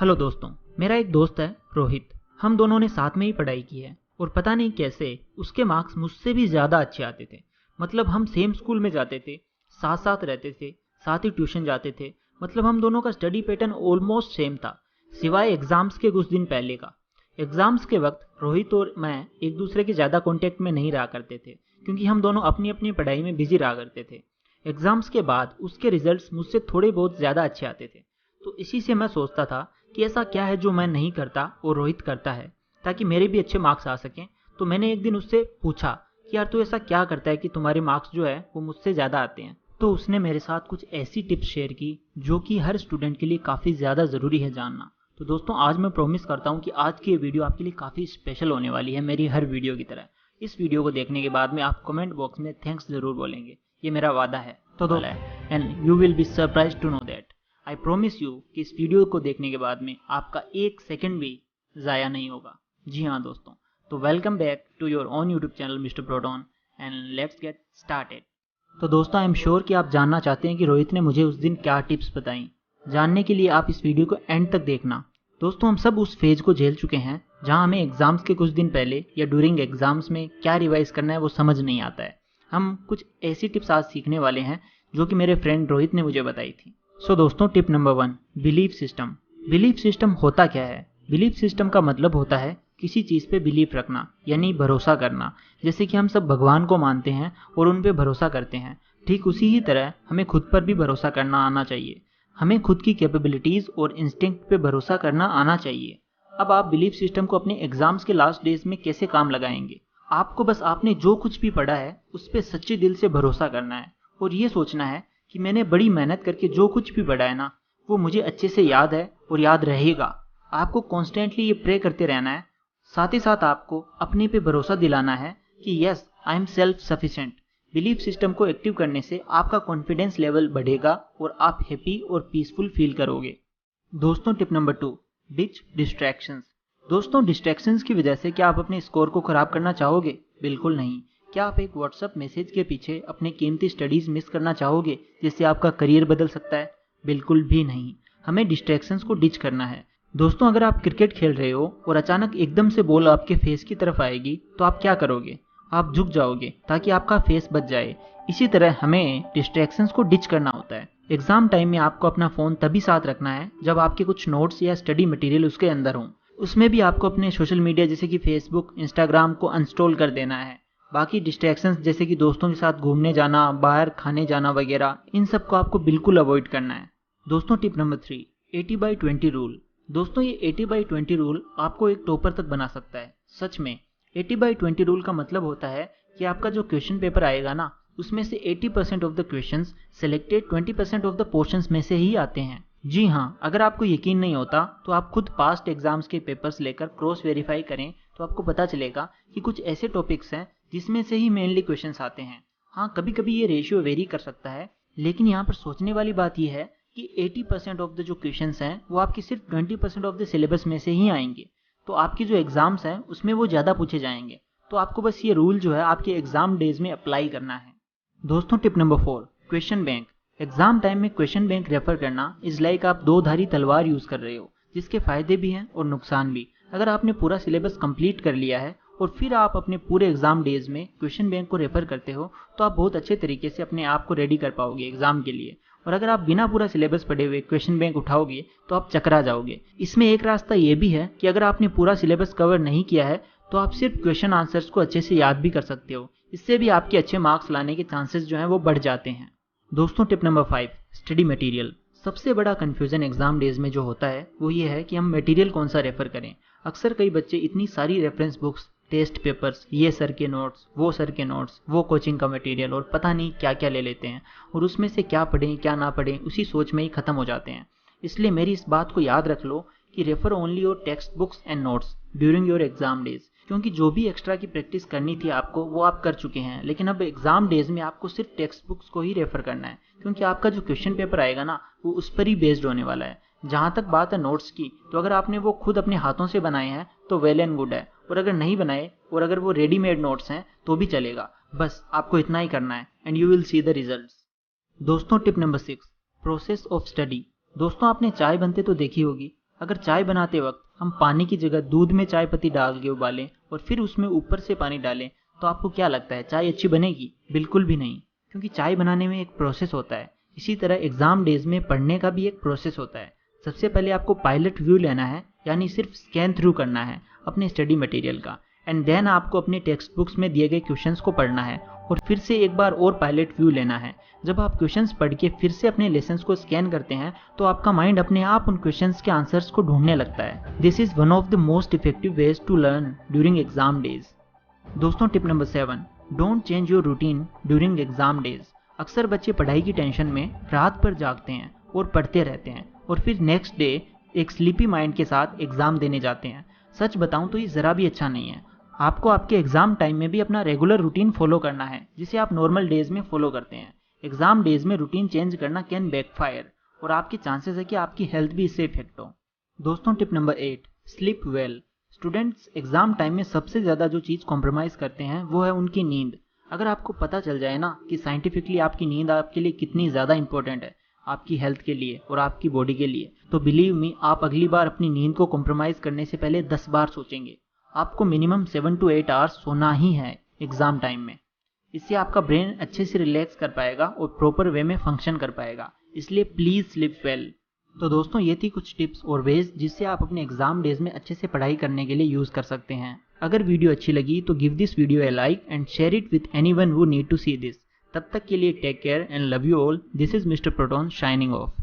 Hello दोस्तों, मेरा एक दोस्त है रोहित। हम दोनों ने साथ में ही पढ़ाई की है और पता नहीं कैसे उसके मार्क्स मुझसे भी ज़्यादा अच्छे आते थे। मतलब हम सेम स्कूल में जाते थे, साथ साथ रहते थे, साथ ही ट्यूशन जाते थे। मतलब हम दोनों का स्टडी पैटर्न ऑलमोस्ट सेम था, सिवाय एग्ज़ाम्स के कुछ दिन पहले का। एग्ज़ाम्स के वक्त रोहित और मैं एक दूसरे के ज़्यादा कॉन्टेक्ट में नहीं रहा करते थे, क्योंकि हम दोनों अपनी अपनी पढ़ाई में बिजी रहा करते थे। एग्ज़ाम्स के बाद उसके रिजल्ट्स मुझसे थोड़े बहुत ज़्यादा अच्छे आते थे, तो इसी से मैं सोचता था कि ऐसा क्या है जो मैं नहीं करता और रोहित करता है, ताकि मेरे भी अच्छे मार्क्स आ सकें। तो मैंने एक दिन उससे पूछा कि यार तू ऐसा क्या करता है कि तुम्हारे मार्क्स जो है वो मुझसे ज़्यादा आते हैं। तो उसने मेरे साथ कुछ ऐसी टिप्स शेयर की जो कि हर स्टूडेंट के लिए काफ़ी ज़्यादा ज़रूरी है जानना। तो दोस्तों, आज मैं प्रॉमिस करता हूँ कि आज की ये वीडियो आपके लिए काफ़ी स्पेशल होने वाली है, मेरी हर वीडियो की तरह। इस वीडियो को देखने के बाद में आप कमेंट बॉक्स में थैंक्स ज़रूर बोलेंगे, ये मेरा वादा है। तो and you will be surprise to know that. I promise you कि इस वीडियो को देखने के बाद में आपका एक सेकंड भी ज़ाया नहीं होगा। जी हाँ दोस्तों, तो welcome back to your own YouTube channel Mister Proton and let's get started. तो दोस्तों, आई एम श्योर कि आप जानना चाहते हैं कि रोहित ने मुझे उस दिन क्या टिप्स बताई। जानने के लिए आप इस वीडियो को एंड तक देखना। दोस्तों, हम सब उस फेज को झेल चुके हैं जहाँ हमें एग्जाम्स के कुछ दिन पहले या ड्यूरिंग एग्जाम्स में क्या रिवाइज करना है वो समझ नहीं आता है। हम कुछ ऐसी टिप्स आज सीखने वाले हैं जो कि मेरे फ्रेंड रोहित ने मुझे बताई थी। सो दोस्तों, tip number 1, belief system. Belief system होता क्या है? बिलीफ सिस्टम का मतलब होता है किसी चीज़ पे बिलीफ रखना, यानी भरोसा करना। जैसे कि हम सब भगवान को मानते हैं और उन पे भरोसा करते हैं, ठीक उसी ही तरह हमें खुद पर भी भरोसा करना आना चाहिए। हमें खुद की कैपेबिलिटीज़ और इंस्टिंक्ट पे भरोसा करना आना चाहिए। अब आप बिलीफ सिस्टम को अपने एग्जाम्स के लास्ट डेज में कैसे काम लगाएंगे? आपको बस आपने जो कुछ भी पढ़ा है उस पर सच्चे दिल से भरोसा करना है और ये सोचना है कि मैंने बड़ी मेहनत करके जो कुछ भी पढ़ा है ना, वो मुझे अच्छे से याद है और याद रहेगा। आपको कॉन्स्टेंटली ये प्रे करते रहना है। साथ ही साथ आपको अपने पे भरोसा दिलाना है कि yes, I am self sufficient. Belief system को एक्टिव करने से आपका कॉन्फिडेंस लेवल बढ़ेगा और आप हैप्पी और पीसफुल फील करोगे। दोस्तों, टिप नंबर 2, डिच डिस्ट्रैक्शंस। दोस्तों, डिस्ट्रैक्शंस की वजह से क्या आप अपने स्कोर को खराब करना चाहोगे? बिल्कुल नहीं। क्या आप एक व्हाट्सएप मैसेज के पीछे अपने कीमती स्टडीज मिस करना चाहोगे जिससे आपका करियर बदल सकता है? बिल्कुल भी नहीं। हमें डिस्ट्रैक्शंस को डिच करना है। दोस्तों, अगर आप क्रिकेट खेल रहे हो और अचानक एकदम से बॉल आपके फेस की तरफ आएगी तो आप क्या करोगे? आप झुक जाओगे ताकि आपका फेस बच जाए। इसी तरह हमें डिस्ट्रैक्शंस को डिच करना होता है। एग्जाम टाइम में आपको अपना फ़ोन तभी साथ रखना है जब आपके कुछ नोट्स या स्टडी मटेरियल उसके अंदर हों। उसमें भी आपको अपने सोशल मीडिया जैसे कि फेसबुक, इंस्टाग्राम को अनइंस्टॉल कर देना है। बाकी डिस्ट्रैक्शंस जैसे कि दोस्तों के साथ घूमने जाना, बाहर खाने जाना वगैरह, इन सब को आपको बिल्कुल अवॉइड करना है। दोस्तों, टिप नंबर 3, 80/20 रूल। दोस्तों, ये 80/20 रूल आपको एक टॉपर तक बना सकता है। सच में 80/20 रूल का मतलब होता है कि आपका जो क्वेश्चन पेपर आएगा ना, उसमें से 80% of the questions selected 20% of the portions में से ही आते हैं। जी हाँ, अगर आपको यकीन नहीं होता तो आप खुद पास्ट एग्जाम्स के पेपर्स लेकर क्रॉस वेरीफाई करें, तो आपको पता चलेगा कि कुछ ऐसे टॉपिक्स हैं जिसमें से ही मेनली क्वेश्चंस आते हैं। हाँ, कभी कभी ये रेशियो वेरी कर सकता है, लेकिन यहाँ पर सोचने वाली बात यह है कि 80% ऑफ द जो क्वेश्चंस हैं वो आपके सिर्फ 20% ऑफ द सिलेबस में से ही आएंगे। तो आपकी जो एग्जाम्स हैं उसमें वो ज़्यादा पूछे जाएंगे। तो आपको बस ये रूल जो है आपके एग्जाम डेज में अप्लाई करना है। दोस्तों, tip number 4, question bank. Exam time में क्वेश्चन बैंक रेफर करना इज लाइक आप दो धारी तलवार यूज कर रहे हो, जिसके फायदे भी हैं और नुकसान भी। अगर आपने पूरा सिलेबस कंप्लीट कर लिया है और फिर आप अपने पूरे एग्जाम डेज में क्वेश्चन बैंक को रेफर करते हो तो आप बहुत अच्छे तरीके से अपने आप को रेडी कर पाओगे एग्जाम के लिए। और अगर आप बिना पूरा सिलेबस पढ़े हुए क्वेश्चन बैंक उठाओगे तो आप चकरा जाओगे। इसमें एक रास्ता ये भी है कि अगर आपने पूरा सिलेबस कवर नहीं किया है तो आप सिर्फ क्वेश्चन आंसर्स को अच्छे से याद भी कर सकते हो। इससे भी आपके अच्छे मार्क्स लाने के चांसेस जो हैं वो बढ़ जाते हैं। दोस्तों, टिप नंबर 5, स्टडी मटेरियल। सबसे बड़ा कन्फ्यूजन एग्जाम डेज में जो होता है वो ये है कि हम मटेरियल कौन सा रेफर करें। अक्सर कई बच्चे इतनी सारी रेफरेंस बुक्स, टेस्ट पेपर्स, ये सर के नोट्स, वो सर के नोट्स, वो कोचिंग का मटेरियल और पता नहीं क्या क्या ले लेते हैं और उसमें से क्या पढ़ें क्या ना पढ़ें उसी सोच में ही ख़त्म हो जाते हैं। इसलिए मेरी इस बात को याद रख लो कि refer only your text books and notes during your exam days. क्योंकि जो भी एक्स्ट्रा की प्रैक्टिस करनी थी आपको वो आप कर चुके हैं, लेकिन अब एग्जाम डेज में आपको सिर्फ टेक्स्ट बुक्स को ही रेफर करना है, क्योंकि आपका जो क्वेश्चन पेपर आएगा ना वो उस पर ही बेस्ड होने वाला है। जहाँ तक बात है नोट्स की, तो अगर आपने वो खुद अपने हाथों से बनाए हैं तो वेल एंड गुड है, और अगर नहीं बनाए और अगर वो रेडीमेड नोट्स हैं तो भी चलेगा। बस आपको इतना ही करना है and you will see the results. दोस्तों, tip number 6, process of study. दोस्तों, आपने चाय बनते तो देखी होगी। अगर चाय बनाते वक्त हम पानी की जगह दूध में चाय पत्ती डाल के उबालें और फिर उसमें ऊपर से पानी डालें तो आपको क्या लगता है, चाय अच्छी बनेगी? बिल्कुल भी नहीं, क्योंकि चाय बनाने में एक प्रोसेस होता है। इसी तरह एग्जाम डेज में पढ़ने का भी एक प्रोसेस होता है। सबसे पहले आपको पायलट व्यू लेना है, यानी सिर्फ स्कैन थ्रू करना है अपने स्टडी मटेरियल का, एंड देन आपको अपने टेक्स्ट बुक्स में दिए गए क्वेश्चंस को पढ़ना है और फिर से एक बार और पायलट व्यू लेना है। जब आप क्वेश्चंस पढ़ के फिर से अपने लेसन्स को स्कैन करते हैं तो आपका माइंड अपने आप उन क्वेश्चंस के आंसर्स को ढूंढने लगता है। This is one of the most effective ways to learn during exam days. दोस्तों, tip number 7, don't change your routine during exam days. अक्सर बच्चे पढ़ाई की टेंशन में रात भर जागते हैं और पढ़ते रहते हैं और फिर नेक्स्ट डे एक स्लीपी माइंड के साथ एग्जाम देने जाते हैं। सच बताऊं तो ये ज़रा भी अच्छा नहीं है। आपको आपके एग्जाम टाइम में भी अपना रेगुलर रूटीन फॉलो करना है, जिसे आप नॉर्मल डेज में फॉलो करते हैं। एग्जाम डेज में रूटीन चेंज करना कैन बैकफायर और आपके चांसेस है कि आपकी हेल्थ भी इससे इफेक्ट हो। दोस्तों, tip number 8, sleep well. Students exam time में सबसे ज़्यादा जो चीज़ कॉम्प्रोमाइज़ करते हैं वो है उनकी नींद। अगर आपको पता चल जाए ना कि साइंटिफिकली आपकी नींद आपके लिए कितनी ज़्यादा इंपॉर्टेंट है, आपकी हेल्थ के लिए और आपकी बॉडी के लिए, तो बिलीव मी, आप अगली बार अपनी नींद को कॉम्प्रोमाइज़ करने से पहले 10 बार सोचेंगे। आपको मिनिमम 7 to 8 आवर्स सोना ही है एग्जाम टाइम में। इससे आपका ब्रेन अच्छे से रिलैक्स कर पाएगा और प्रॉपर वे में फंक्शन कर पाएगा। इसलिए प्लीज़ स्लीप वेल। तो दोस्तों, ये थी कुछ टिप्स और वेज जिससे आप अपने एग्जाम डेज में अच्छे से पढ़ाई करने के लिए यूज़ कर सकते हैं। अगर वीडियो अच्छी लगी तो give this video a like and share it with anyone who need to see this. तब तक के लिए take care and love you all. This is Mister Proton signing of.